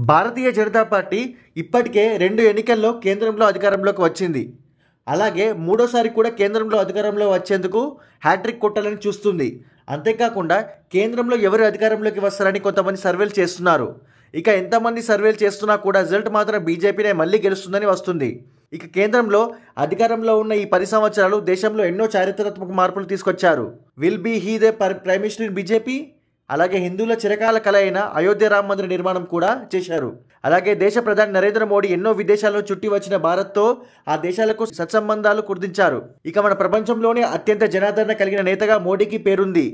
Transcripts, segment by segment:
Bharatiya Janata party ఇప్పటికే 2 ఎన్నికల్లో కేంద్రంలో అధికారంలోకి వచ్చింది. అలాగే మూడోసారి కూడా కేంద్రంలో అధికారంలో వచ్చేందుకు హ్యాట్రిక్ కొట్టాలని చూస్తుంది. అంతేకాకుండా కేంద్రంలో ఎవరు అధికారంలోకి వస్తారని కొంతమంది సర్వేలు చేస్తున్నారు. ఇక ఎంతమంది సర్వేలు చేస్తున్నా కూడా రిజల్ట్ మాత్రం బీజేపీనే మళ్ళీ గెలుస్తుందని వస్తుంది. ఇక కేంద్రంలో అధికారంలో ఉన్న ఈ 10 సంవత్సరాలు దేశంలో ఎన్నో చారిత్రాత్మక మార్పులు తీసుకొచ్చారు. Will be he the prime minister in BJP. అలాగే హిందువుల చిరకాల కల అయిన అయోధ్య రామ మందిర నిర్మాణం కూడా చేశారు. అలాగే దేశ ప్రధాని నరేంద్ర మోడీ ఎన్నో విదేశాలను చుట్టి వచ్చిన భారత్తో ఆ దేశాలకు సత్సంబంధాలు కుదించారు. ఇక మన ప్రపంచంలోనే అత్యంత జనాదరణ కలిగిన నేతగా మోడీకి పేరుంది.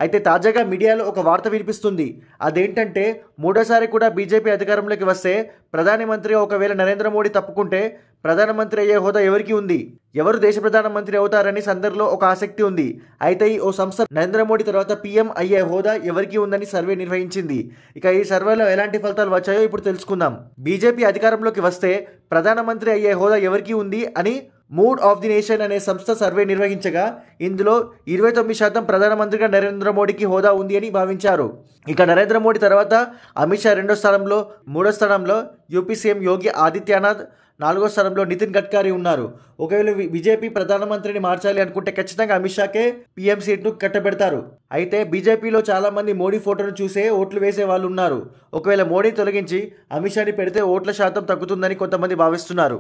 అయితే తాజాగా మీడియాలో ఒక వార్త వినిపిస్తుంది. అదేంటంటే మూడోసారి కూడా బీజేపీ అధికారంలోకి వస్తే ప్రధానమంత్రిగా ఒకవేళ నరేంద్ర మోడీ తప్పుకుంటే ప్రధానమంత్రి అయ్యే హోదా ఎవరికి ఉంది, ఎవరు దేశ ప్రధానమంత్రి అవుతారని అందరిలో ఒక ఆసక్తి ఉంది. అయితే ఓ సంస్థ నరేంద్ర మోడీ తర్వాత పీఎం అయ్యే హోదా ఎవరికి ఉందని సర్వే నిర్వహించింది. ఇక ఈ సర్వేలో ఎలాంటి ఫలితాలు వచ్చాయో ఇప్పుడు తెలుసుకుందాం. బీజేపీ అధికారంలోకి వస్తే ప్రధానమంత్రి అయ్యే హోదా ఎవరికి ఉంది అని మూడ్ ఆఫ్ ది నేషన్ అనే సంస్థ సర్వే నిర్వహించగా ఇందులో 29% ప్రధానమంత్రిగా నరేంద్ర మోడీకి హోదా ఉంది అని భావించారు. ఇక నరేంద్ర మోడీ తర్వాత అమిత్ షా 2వ స్థానంలో, 3వ స్థానంలో యూపీ సీఎం యోగి ఆదిత్యనాథ్, 4వ స్థానంలో నితిన్ గడ్కరీ ఉన్నారు. ఒకవేళ బీజేపీ ప్రధానమంత్రిని మార్చాలి అనుకుంటే ఖచ్చితంగా అమిత్ షాకే పీఎం సీట్ను కట్టబెడతారు. అయితే బీజేపీలో చాలా మంది మోడీ ఫోటోను చూసే ఓట్లు వేసే వాళ్ళు ఉన్నారు. ఒకవేళ మోడీని తొలగించి అమిత్ షాని పెడితే ఓట్ల శాతం తగ్గుతుందని కొంతమంది భావిస్తున్నారు.